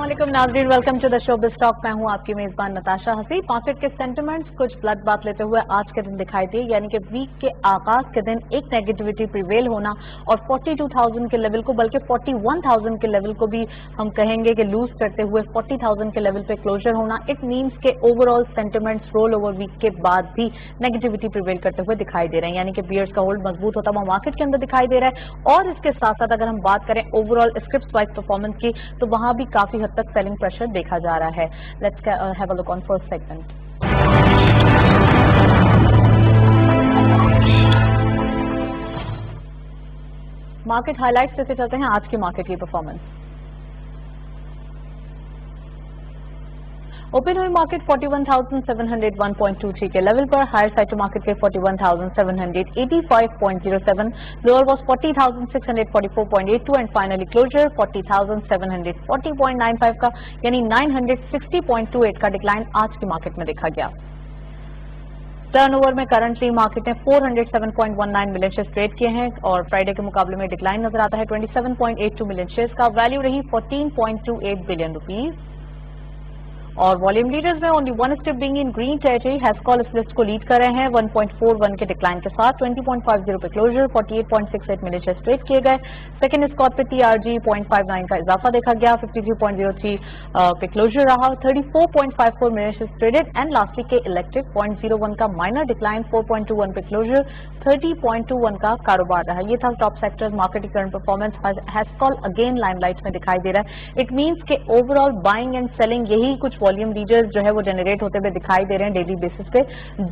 अस्सलामुअलैकुम नाज़रीन, welcome to the show बिस्टॉक। मैं हूं आपकी मेजबान नताशा हसी। मार्केट के सेंटिमेंट्स कुछ ब्लड बात लेते हुए आज के दिन दिखाई दिए, यानी कि वीक के आगाज के दिन एक नेगेटिविटी प्रिवेल होना और 42,000 के लेवल को, बल्कि 41,000 के लेवल को भी हम कहेंगे कि लूज करते हुए 40,000 के लेवल पे क्लोजर होना। इट मीन्स के overall sentiments roll over week के बाद भी नेगेटिविटी प्रिवेल करते हुए दिखाई दे रहे हैं, यानी कि बियर्स का होल्ड मजबूत होता हुआ मार्केट के अंदर दिखाई दे रहा है। और इसके साथ साथ अगर हम बात करें ओवरऑल स्क्रिप्ट वाइज परफॉर्मेंस की, तो वहां भी काफी हद तक सेलिंग प्रेशर देखा जा रहा है। Let's have a look on first segment. Market highlights देते चलते हैं आज की मार्केट की परफॉर्मेंस। ओपन हुई मार्केट 41,701.23 के लेवल पर, हायर साइड टू मार्केट के 41,785.07, lower was 40,644.82 and finally closure 40,740.95 का, यानी 960.28 का डिक्लाइन आज की मार्केट में देखा गया। टर्नओवर में करंटली मार्केट ने 407.19 मिलियन शेयर्स ट्रेड किए हैं और फ्राइडे के मुकाबले में डिक्लाइन नजर आता है 27.82 मिलियन शेयर्स का। वैल्यू रही 14.28 बिलियन रुपीज। और वॉल्यूम लीडर्स में only one step being in green territory, हैस्कॉल इस लिस्ट को लीड कर रहे हैं 1.41 के डिक्लाइन के साथ। 20.50 पे क्लोजर, 48.68 मिलियन शेयर्स ट्रेड किए गए। सेकंड स्कॉट पे टीआरजी 0.59 का इजाफा देखा गया, 53.03 पे क्लोजर रहा। 34.54 million shares traded and lastly के इलेक्ट्रिक 0.01 का माइनर डिक्लाइन, 4.21 पे क्लोजर, 30.21 का कारोबार रहा। ये था टॉप सेक्टर्स मार्केट की करंट परफॉर्मेंस। हैस्कॉल अगेन लाइमलाइट में दिखाई दे रहा है। इट मीन्स के ओवरऑल बाइंग एंड सेलिंग, यही कुछ वॉल्यूम लीडर्स जो है वो जनरेट होते हुए दिखाई दे रहे हैं डेली बेसिस पे,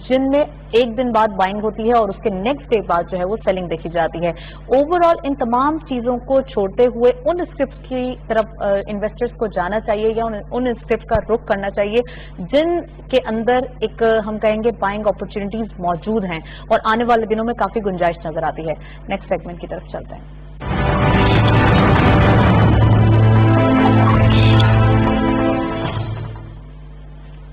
जिनमें एक दिन बाद बाइंग होती है और उसके नेक्स्ट डे बाद जो है वो सेलिंग देखी जाती है। ओवरऑल इन तमाम चीजों को छोड़ते हुए उन स्क्रिप्ट की तरफ इन्वेस्टर्स को जाना चाहिए या उन स्क्रिप्ट का रुख करना चाहिए जिनके अंदर एक हम कहेंगे बाइंग अपॉर्चुनिटीज मौजूद हैं और आने वाले दिनों में काफी गुंजाइश नजर आती है। नेक्स्ट सेगमेंट की तरफ चलते हैं।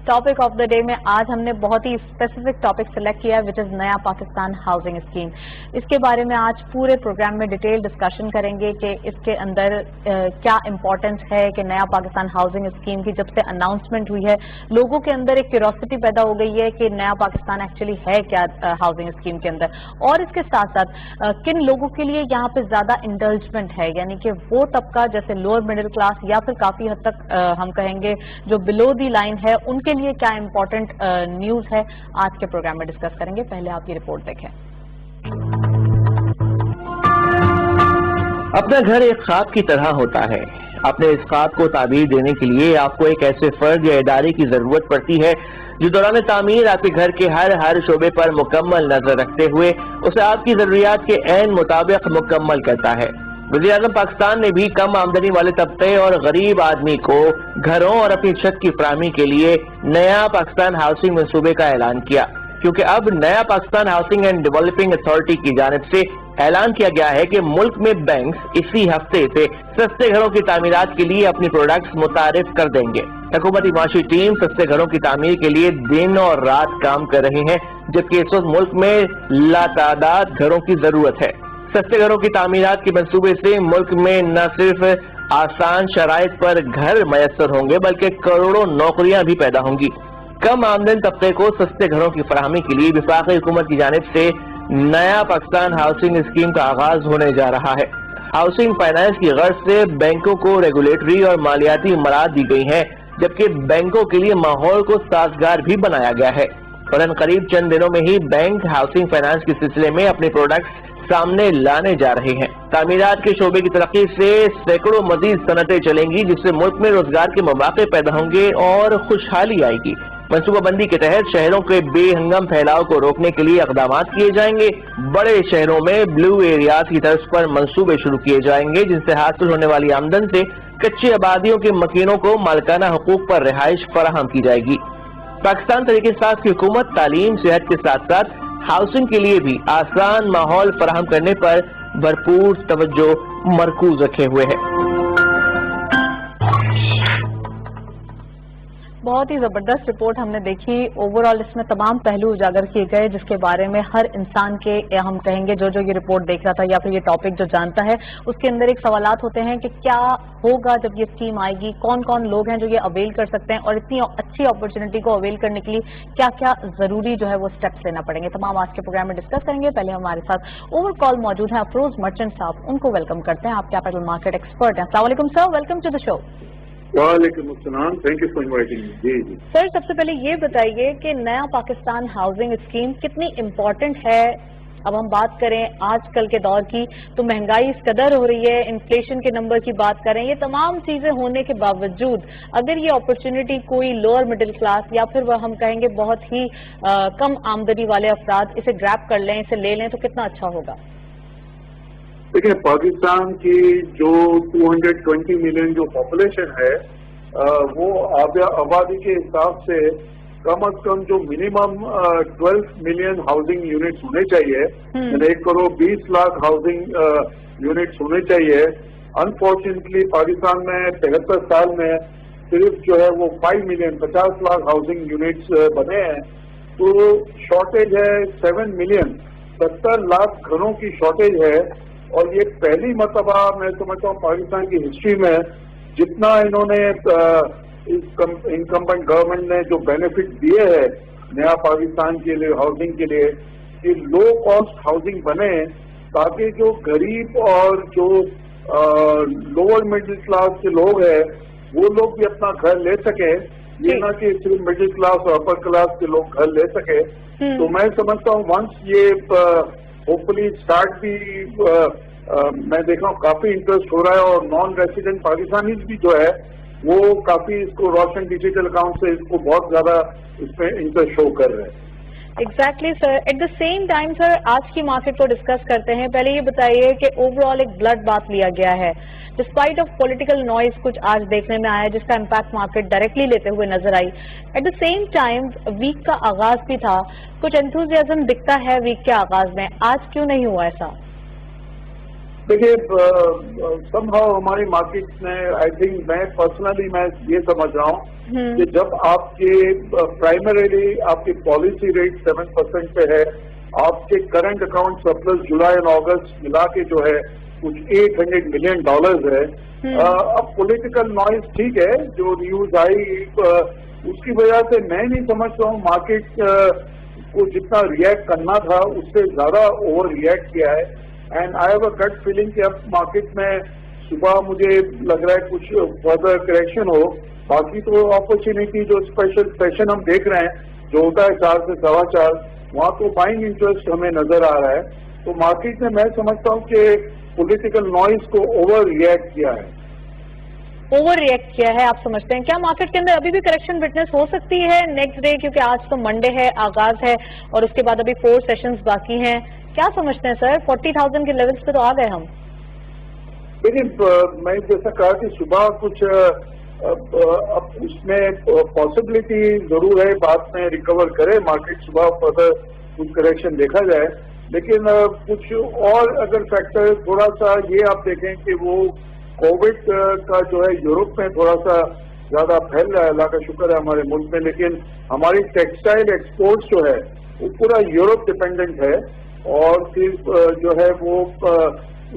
टॉपिक ऑफ द डे में आज हमने बहुत ही स्पेसिफिक टॉपिक सेलेक्ट किया है, विच इज नया पाकिस्तान हाउसिंग स्कीम। इसके बारे में आज पूरे प्रोग्राम में डिटेल डिस्कशन करेंगे कि इसके अंदर क्या इंपॉर्टेंस है कि नया पाकिस्तान हाउसिंग स्कीम की जब से अनाउंसमेंट हुई है लोगों के अंदर एक क्यूरियोसिटी पैदा हो गई है कि नया पाकिस्तान एक्चुअली है क्या हाउसिंग स्कीम के अंदर, और इसके साथ साथ किन लोगों के लिए यहाँ पे ज्यादा इंडल्जमेंट है, यानी कि वो तबका जैसे लोअर मिडिल क्लास या फिर काफी हद तक हम कहेंगे जो बिलो दी लाइन है, उनके लिए क्या इंपॉर्टेंट न्यूज है आज के प्रोग्राम में डिस्कस करेंगे। पहले आप ये रिपोर्ट देखें। अपना घर एक ख्वाब की तरह होता है। अपने इस ख्वाब को ताबीर देने के लिए आपको एक ऐसे फर्द या इदारे की जरूरत पड़ती है जो दौरान तामीर आपके घर के हर शोबे पर मुकम्मल नजर रखते हुए उसे आपकी जरूरियात के ऐन मुताबिक मुकम्मल करता है। वज़ीर आज़म पाकिस्तान ने भी कम आमदनी वाले तबके और गरीब आदमी को घरों और अपनी छत की फराहमी के लिए नया पाकिस्तान हाउसिंग मंसूबे का ऐलान किया, क्योंकि अब नया Pakistan housing and developing authority की जानिब से ऐलान किया गया है कि मुल्क में बैंक्स इसी हफ्ते से सस्ते घरों की तामीरात के लिए अपनी प्रोडक्ट्स मुतारिफ कर देंगे। हुकूमती माशी टीम सस्ते घरों की तामीर के लिए दिन और रात काम कर रही है, जबकि इस वक्त मुल्क में लातादाद घरों की जरूरत है। सस्ते घरों की तामीरात के मंसूबे से मुल्क में न सिर्फ आसान शराइत पर घर मयसर होंगे बल्कि करोड़ों नौकरियां भी पैदा होंगी। कम आमदन तबके को सस्ते घरों की फराहमी के लिए वफाकी हुकूमत की जानिब से नया पाकिस्तान हाउसिंग स्कीम का आगाज होने जा रहा है। हाउसिंग फाइनेंस की गर्ज से बैंकों को रेगुलेटरी और मालियाती मराहत दी गई हैं, जबकि बैंकों के लिए माहौल को साजगार भी बनाया गया है। और करीब चंद दिनों में ही बैंक हाउसिंग फाइनेंस के सिलसिले में अपने प्रोडक्ट्स सामने लाने जा रहे हैं। तामीरात के शोबे की तरक्की से सैकड़ों मजीद सनतें चलेंगी, जिससे मुल्क में रोजगार के मौके पैदा होंगे और खुशहाली आएगी। मनसूबाबंदी के तहत शहरों के बेहंगम फैलाव को रोकने के लिए इक़दाम किए जाएंगे। बड़े शहरों में ब्लू एरियाज की तर्ज पर मंसूबे शुरू किए जाएंगे, जिनसे हासिल होने वाली आमदन से कच्ची आबादियों के मकीनों को मालिकाना हुकूक पर रिहाइश फराहम की जाएगी। पाकिस्तान तरीके-ए-साथ की हुकूमत तालीम सेहत के साथ साथ हाउसिंग के लिए भी आसान माहौल फराहम करने पर भरपूर तवज्जो मरकूज रखे हुए है। बहुत ही जबरदस्त रिपोर्ट हमने देखी। ओवरऑल इसमें तमाम पहलू उजागर किए गए जिसके बारे में हर इंसान के हम कहेंगे जो ये रिपोर्ट देख रहा था या फिर ये टॉपिक जो जानता है उसके अंदर एक सवालात होते हैं कि क्या होगा जब ये स्कीम आएगी, कौन कौन लोग हैं जो ये अवेल कर सकते हैं और इतनी अच्छी अपॉर्चुनिटी को अवेल करने के लिए क्या क्या जरूरी जो है वो स्टेप्स लेना पड़ेंगे। तमाम आज के प्रोग्राम में डिस्कस करेंगे। पहले हमारे साथ ओवर कॉल मौजूद है अफरोज मर्चेंट साहब, उनको वेलकम करते हैं। आप कैपिटल मार्केट एक्सपर्ट हैं। अस्सलाम वालेकुम sir, welcome to the show. वालेकुम अस्सलाम, thank you for inviting me. जी जी सर, सबसे पहले ये बताइए कि नया पाकिस्तान हाउसिंग स्कीम कितनी इम्पोर्टेंट है। अब हम बात करें आजकल के दौर की तो महंगाई इस कदर हो रही है, इन्फ्लेशन के नंबर की बात करें, ये तमाम चीजें होने के बावजूद अगर ये अपॉर्चुनिटी कोई लोअर मिडिल क्लास या फिर वह हम कहेंगे बहुत ही कम आमदनी वाले अफराद इसे ग्रैब कर लें, इसे ले लें तो कितना अच्छा होगा। देखिए, पाकिस्तान की जो 220 मिलियन जो पॉपुलेशन है वो आबादी के हिसाब से कम अज कम जो मिनिमम 12 मिलियन हाउसिंग यूनिट्स होने चाहिए, यानी 1 करोड़ 20 लाख हाउसिंग यूनिट्स होने चाहिए। अनफॉर्चुनेटली पाकिस्तान में 73 साल में सिर्फ जो है वो 5 मिलियन 50 लाख हाउसिंग यूनिट्स बने हैं, तो शॉर्टेज है 7 मिलियन 70 लाख घरों की शॉर्टेज है। और ये पहली मर्तबा मैं समझता हूँ पाकिस्तान की हिस्ट्री में जितना इन्होंने इनकम्बेंट गवर्नमेंट ने जो बेनिफिट दिए हैं नया पाकिस्तान के लिए हाउसिंग के लिए कि लो कॉस्ट हाउसिंग बने ताकि जो गरीब और जो लोअर मिडिल क्लास के लोग हैं वो लोग भी अपना घर ले सके, ये ना कि सिर्फ मिडिल क्लास और अपर क्लास के लोग घर ले सके। तो मैं समझता हूँ वंस ये होपफुली स्टार्ट भी मैं देख रहा हूँ काफी इंटरेस्ट हो रहा है और नॉन रेसिडेंट पाकिस्तानीज भी जो है वो काफी इसको रोशन डिजिटल अकाउंट से इसको बहुत ज्यादा इसमें इंटरेस्ट शो कर रहे हैं। Exactly sir. Eight the same time sir आज की मार्केट को डिस्कस करते हैं। पहले ये बताइए कि ओवरऑल एक ब्लड बात लिया गया है, डिस्पाइट ऑफ पॉलिटिकल नॉइज कुछ आज देखने में आया जिसका इम्पैक्ट मार्केट डायरेक्टली लेते हुए नजर आई। At the same time week का आगाज भी था, कुछ एंथुजियाज्म दिखता है वीक के आगाज में, आज क्यों नहीं हुआ ऐसा? देखिए, समहाउ हमारी मार्केट ने आई थिंक मैं पर्सनली मैं ये समझ रहा हूँ कि जब आपके प्राइमरीली आपकी पॉलिसी रेट 7% पे है, आपके करंट अकाउंट सरप्लस जुलाई और अगस्त मिला के जो है कुछ $800 मिलियन है। अब पॉलिटिकल नॉइज ठीक है, जो न्यूज आई उसकी वजह से मैं नहीं समझता हूँ मार्केट को जितना रिएक्ट करना था उससे ज्यादा ओवर रिएक्ट किया है। And I have a gut feeling कि अब मार्केट में सुबह मुझे लग रहा है कुछ फर्दर करेक्शन हो। बाकी तो अपॉर्चुनिटी जो स्पेशल सेशन हम देख रहे हैं जो होता है 4 से 4:15, वहाँ तो बाइंग इंटरेस्ट हमें नजर आ रहा है। तो मार्केट ने मैं समझता हूँ कि पॉलिटिकल नॉइज को ओवर रिएक्ट किया है। ओवर रिएक्ट किया है आप समझते हैं? क्या मार्केट के अंदर अभी भी करेक्शन विटनेस हो सकती है नेक्स्ट डे, क्योंकि आज तो मंडे है, आगाज है और उसके बाद अभी 4 सेशंस बाकी हैं। क्या समझते हैं सर, 40,000 के लेवल्स पे तो आ गए हम? देखिए, मैं जैसा कहा कि सुबह कुछ अब उसमें पॉसिबिलिटी जरूर है बाद में रिकवर करे मार्केट, सुबह फर्दर कुछ करेक्शन देखा जाए। लेकिन कुछ और अगर फैक्टर थोड़ा सा ये आप देखें कि वो कोविड का जो है यूरोप में थोड़ा सा ज्यादा फैल रहा है, अल्लाह का शुक्र है हमारे मुल्क में, लेकिन हमारी टेक्सटाइल एक्सपोर्ट्स जो है वो पूरा यूरोप डिपेंडेंट है और फिर जो है वो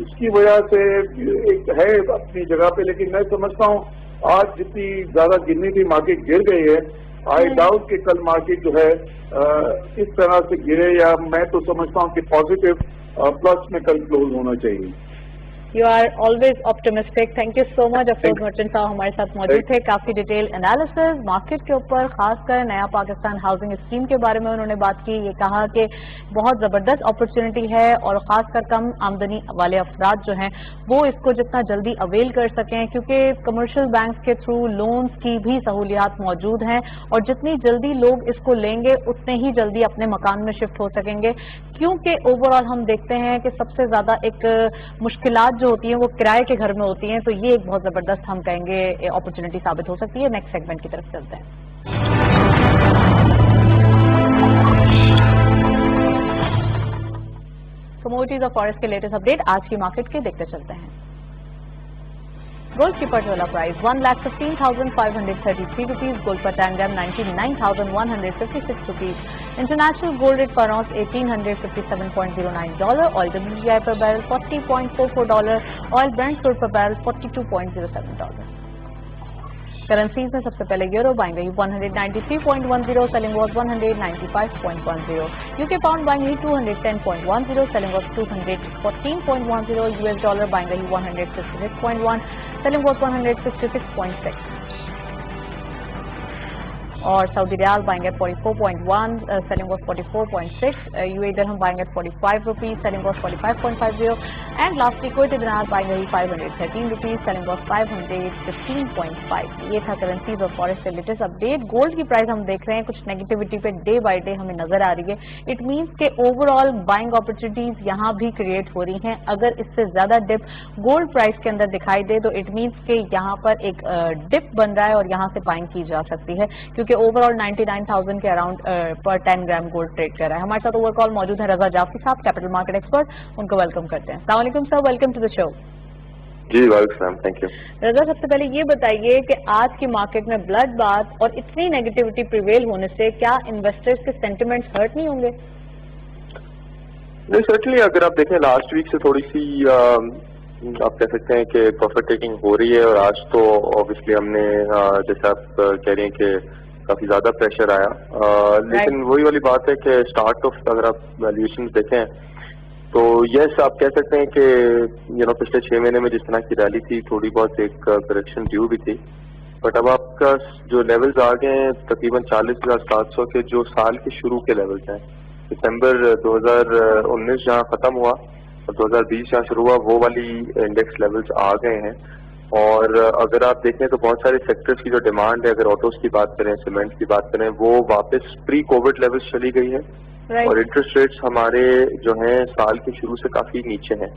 उसकी वजह से एक है अपनी जगह पे। लेकिन मैं समझता हूँ आज जितनी ज्यादा गिरनी थी मार्केट गिर गई है। आई डाउट कि कल मार्केट जो है इस तरह से गिरे, या मैं तो समझता हूँ कि पॉजिटिव प्लस में कल क्लोज होना चाहिए। You are always optimistic. Thank you so much. Afroz Merchant साहब हमारे साथ मौजूद थे। काफी डिटेल एनालिसिस मार्केट के ऊपर, खासकर नया पाकिस्तान हाउसिंग स्कीम के बारे में उन्होंने बात की। ये कहा कि बहुत जबरदस्त अपॉर्चुनिटी है और खासकर कम आमदनी वाले अफराद जो हैं वो इसको जितना जल्दी अवेल कर सकें, क्योंकि कमर्शियल बैंक के थ्रू लोन्स की भी सहूलियात मौजूद हैं और जितनी जल्दी लोग इसको लेंगे उतने ही जल्दी अपने मकान में शिफ्ट हो सकेंगे। क्योंकि ओवरऑल हम देखते हैं कि सबसे ज्यादा एक मुश्किलात जो होती हैं वो किराए के घर में होती हैं, तो ये एक बहुत जबरदस्त हम कहेंगे अपॉर्चुनिटी साबित हो सकती है। नेक्स्ट सेगमेंट की तरफ चलते हैं। कमोडिटीज और फॉरेक्स के लेटेस्ट अपडेट आज की मार्केट के देखते चलते हैं। Gold की पर्टिकुलर प्राइस 1,15,533 रुपीज, गोल्ड पर 10 gram 99,156 rupees, international gold rate पर ऑunce $1,857.09, ऑयल WTI पर बैरल $40.44, ऑयल ब्रेंट क्रूड पर बैरल $42.07। करेंसीज में सबसे पहले यूरो बाइंग रही 193.10, selling was 195.10, UK pound buying रही 210.10, selling was 214.10, US dollar buying रही 166.1, सेलिंग वॉज 166.6, और Saudi riyal buying at 44.1, selling was 44.6, UAE dirham buying at 45 rupees, selling was 45.50, and lastly Kuwaiti दिनार buying रही 513 rupees, selling was 515.5। ये था currencies और forex के latest update. Gold की price हम देख रहे हैं कुछ नेगेटिविटी पे डे बाय डे हमें नजर आ रही है। इट मीन्स के ओवरऑल बाइंग अपॉर्चुनिटीज यहाँ भी क्रिएट हो रही हैं। अगर इससे ज्यादा डिप गोल्ड प्राइस के अंदर दिखाई दे तो इट मीन्स के यहाँ पर एक डिप बन रहा है और यहाँ से बाइंग की जा सकती है, क्योंकि ओवरऑल 99,000 के अराउंड पर 10 ग्राम गोल्ड ट्रेड कर रहा है। हमारे साथ ओवर कॉल मौजूद है रजा जाफरी साहब, कैपिटल मार्केट एक्सपर्ट, उनको वेलकम करते हैं। अस्सलाम वालेकुम sir, welcome to the show. जी वालेकुम, थैंक यू। रजा, सबसे पहले ये बताइए कि आज की मार्केट में ब्लड बाथ और इतनी नेगेटिविटी प्रिवेल होने से क्या इन्वेस्टर्स के सेंटिमेंट्स हर्ट नहीं होंगे? नहीं, सर्टनली अगर आप देखें लास्ट वीक से थोड़ी सी आप कह सकते हैं कि प्रॉफिट टेकिंग हो रही है, और आज तो ऑब्वियसली हमने जैसे आप कह रही हैं कि काफी ज्यादा प्रेशर आया, लेकिन वही वाली बात है कि स्टार्ट ऑफ अगर आप वैल्यूएशन देखें तो यस आप कह सकते हैं कि पिछले 6 महीने में जिस तरह की रैली थी थोड़ी बहुत एक करेक्शन ड्यू भी थी, बट अब आपका जो लेवल्स आ गए हैं तकरीबन 40,700 के जो साल के शुरू के लेवल्स हैं, दिसंबर 2019 जहाँ खत्म हुआ और 2020 जहाँ शुरू हुआ वो वाली इंडेक्स लेवल्स आ गए हैं। और अगर आप देखें तो बहुत सारे सेक्टर्स की जो डिमांड है, अगर ऑटोज की बात करें, सीमेंट की बात करें, वो वापस प्री कोविड लेवल्स चली गई है, और इंटरेस्ट रेट्स हमारे जो हैं साल के शुरू से काफी नीचे हैं।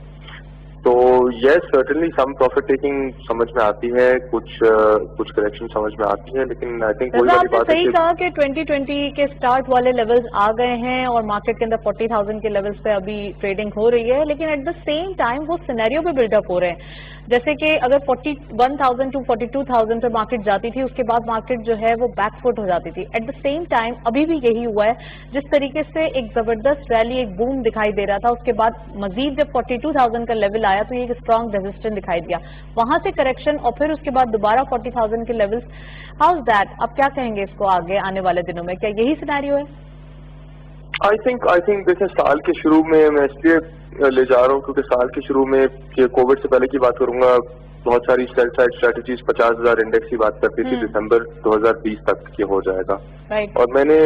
तो yes certainly some profit taking समझ में आती है, कुछ करेक्शन समझ में आती है, लेकिन आई थिंक वही वाली बात है सही कहा कि 2020 के स्टार्ट वाले लेवल्स आ गए हैं और मार्केट के अंदर 40,000 के लेवल्स पे अभी ट्रेडिंग हो रही है, लेकिन एट द सेम टाइम वो सिनेरियो भी बिल्डअप हो रहे हैं। जैसे कि अगर 41,000 टू 42,000 पे मार्केट जाती थी, उसके बाद मार्केट जो है वो बैकफुट हो जाती थी। एट द सेम टाइम अभी भी यही हुआ है, जिस तरीके से एक जबरदस्त रैली, एक बूम दिखाई दे रहा था, उसके बाद मजीद जब 42,000 का लेवल आया तो ये एक स्ट्रॉन्ग रेजिस्टेंस दिखाई दिया, वहां से करेक्शन और फिर उसके बाद दोबारा 40,000 के लेवल्स। How is that? आप क्या कहेंगे इसको आगे आने वाले दिनों में, क्या यही सिनेरियो है? आई थिंक देखिए साल के शुरू में मैं इसलिए ले जा रहा हूँ क्योंकि साल के शुरू में कोविड से पहले की बात करूंगा, बहुत सारी सेल साइड स्ट्रेटजीज 50,000 इंडेक्स की बात करती थी दिसंबर 2020 तक ये हो जाएगा, और मैंने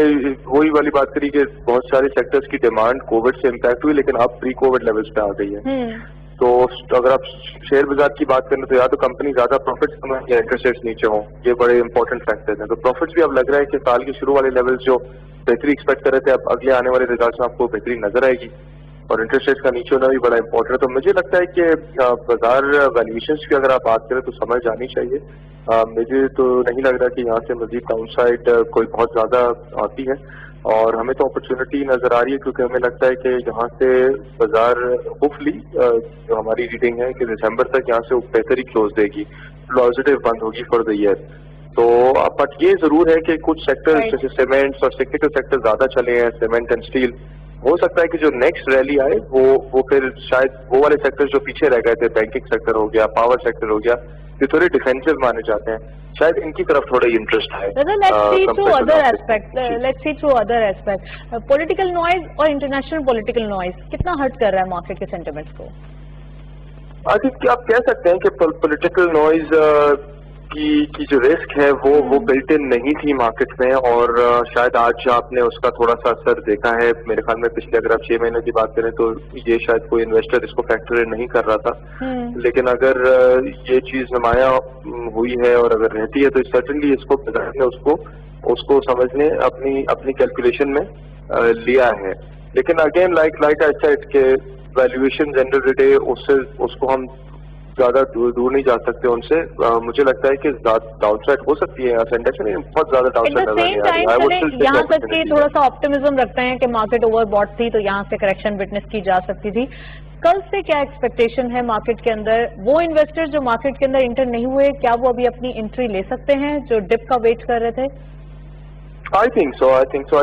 वही वाली बात करी कि बहुत सारे सेक्टर्स की डिमांड कोविड से इम्पैक्ट हुई, लेकिन अब प्री कोविड लेवल्स पे आ गई है। तो अगर आप शेयर बाजार की बात करें तो या तो कंपनी ज्यादा प्रॉफिट्स कमाए या इंटरेस्ट रेट्स नीचे हों, ये बड़े इंपॉर्टेंट फैक्टर्स हैं। तो प्रॉफिट्स भी अब लग रहा है कि साल के शुरू वाले लेवल्स जो बेहतरी एक्सपेक्ट कर रहे थे, अब अगले आने वाले रिजल्ट्स में आपको बेहतरी नजर आएगी, और इंटरेस्ट रेट्स का नीचे होना भी बड़ा इंपॉर्टेंट है। तो मुझे लगता है कि बाजार वैल्यूएशंस की अगर आप बात करें तो समझ आनी चाहिए। मुझे तो नहीं लग रहा कि यहाँ से मजीद डाउनसाइड कोई बहुत ज्यादा आती है, और हमें तो अपॉर्चुनिटी नजर आ रही है, क्योंकि हमें लगता है कि यहाँ से बाजार होपफुली जो हमारी रीडिंग है कि दिसंबर तक यहाँ से बेहतरी क्लोज देगी, पॉजिटिव बंद होगी फॉर द ईयर। तो बट ये जरूर है कि कुछ सेक्टर्स जैसे सीमेंट्स और टेक्निकल सेक्टर ज्यादा चले हैं, सीमेंट एंड स्टील, हो सकता है कि जो नेक्स्ट रैली आए वो फिर शायद वो वाले सेक्टर्स जो पीछे रह गए थे, बैंकिंग सेक्टर हो गया, पावर सेक्टर हो गया, ये थोड़े डिफेंसिव माने जाते हैं, शायद इनकी तरफ थोड़ा इंटरेस्ट है। Let's see through other aspects. Political noise और इंटरनेशनल पॉलिटिकल नॉइज कितना हर्ट कर रहा है मार्केट के सेंटिमेंट्स को? आई थिंक आप कह सकते हैं कि पॉलिटिकल नॉइज की जो रिस्क है वो बिल्ट इन नहीं थी मार्केट में, और शायद आज आपने उसका थोड़ा सा असर देखा है। मेरे ख्याल में पिछले अगर आप 6 महीने की बात करें तो ये शायद कोई इन्वेस्टर इसको फैक्टर इन नहीं कर रहा था, लेकिन अगर ये चीज नुमाया हुई है और अगर रहती है तो सर्टेनली इसको उसको समझने अपनी कैलकुलेशन में लिया है। लेकिन अगेन लाइक आई सेड के वैल्यूएशन जनरल डे उसको हम زیادہ دور نہیں جا سکتے ان سے. مجھے لگتا ہے کہ ڈاؤن سائڈ ہو سکتی ہے سینڈیکس میں, بہت زیادہ ڈاؤن سائڈ نظر نہیں آ رہی ہے. یہاں تک کہ تھوڑا سا آپٹیمزم رکھتے ہیں کہ مارکیٹ اوور باٹ تھی تو یہاں سے کریکشن وٹنس کی جا سکتی تھی. کل سے کیا ایکسپیکٹیشن ہے مارکیٹ کے اندر؟ وہ انویسٹر جو مارکیٹ کے اندر انٹر نہیں ہوئے, کیا وہ ابھی اپنی انٹری لے سکتے ہیں جو ڈپ کا ویٹ کر رہے تھے؟ I think so.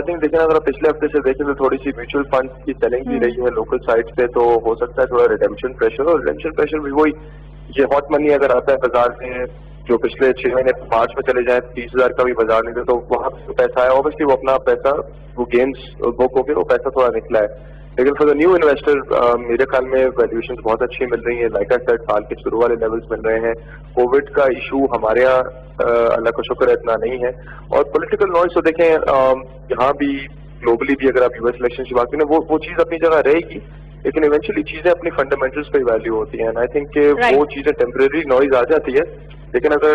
دیکھیں اگر آپ پچھلے ہفتے سے دیکھیں تو تھوڑی سی میوچل فنڈ کی سیلنگ بھی رہی ہے لوکل سائٹ پہ, تو ہو سکتا ہے تھوڑا ریڈیمپشن پریشر, اور ریڈیمپشن پریشر بھی وہی یہ ہاٹ منی اگر آتا ہے بازار میں جو پچھلے 6 مہینے مارچ میں چلے جائیں 30,000 کا بھی بازار نہیں تھا, تو وہاں پہ پیسہ آیا, اوبیسلی وہ اپنا پیسہ وہ گینز بک ہو کے وہ پیسہ تھوڑا نکلا ہے. لیکن فار دا نیو انویسٹر میرے خیال میں ویلیویشن بہت اچھی مل رہی ہیں. لائک آئی سیڈ سال کے شروع والے لیولز مل رہے ہیں. کووڈ کا ایشو ہمارے یہاں اللہ کا شکر ہے اتنا نہیں ہے, اور پولیٹیکل نوائز تو دیکھیں یہاں بھی گلوبلی بھی اگر آپ یو ایس الیکشن کی بات کریں وہ چیز اپنی جگہ رہے گی, لیکن ایونچولی چیزیں اپنی فنڈامنٹلس پہ ویلیو ہوتی ہیں. آئی تھنک کہ وہ چیزیں ٹیمپریری نوائز آ جاتی ہے, لیکن اگر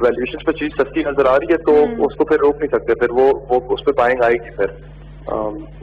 ویلیویشن پہ چیز سستی نظر آ رہی ہے تو اس کو پھر روک نہیں سکتے, پھر وہ اس پہ بائنگ آئے گی پھر.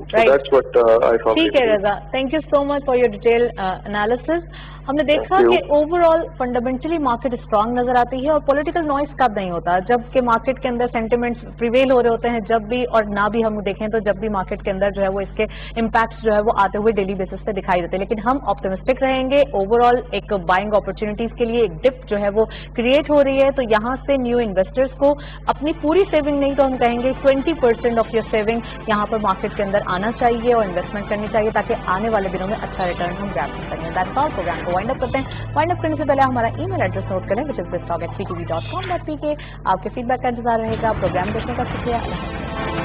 ٹھیک ہے Raza, thank you so much for your detail analysis. ہم نے دیکھا کہ overall fundamentally market strong نظر آتی ہے, اور پولیٹیکل نوائز کب نہیں ہوتا, جب کہ مارکیٹ کے اندر سینٹیمنٹس پریویل ہو رہے ہوتے ہیں, جب بھی اور نہ بھی ہم دیکھیں تو جب بھی مارکیٹ کے اندر جو ہے وہ اس کے امپیکٹس جو ہے وہ آتے ہوئے ڈیلی بیسس پہ دکھائی دیتے ہیں. لیکن ہم آپٹمسٹک رہیں گے, اوور آل ایک بائنگ اپرچونیٹیز کے لیے ایک ڈپ جو ہے وہ کریٹ ہو رہی ہے, تو یہاں سے نیو انویسٹرز کو اپنی پوری سیونگ نہیں تو ہم کہیں گے 20% آف یور سیونگ یہاں پر مارکیٹ کے اندر آنا چاہیے اور انویسٹمنٹ کرنی چاہیے, تاکہ آنے والے دنوں میں اچھا ریٹرن ہم گریب کر سکیں. That's all. پروگرام کو وائنڈ اپ کرتے ہیں. وائنڈ اپ کرنے سے پہلے ہمارا ای میل ایڈریس نوٹ کریں, which is bistog@ptv.com.pk. آپ کے فیڈ بیک کا انتظار رہے گا. پروگرام دیکھنے کا شکریہ.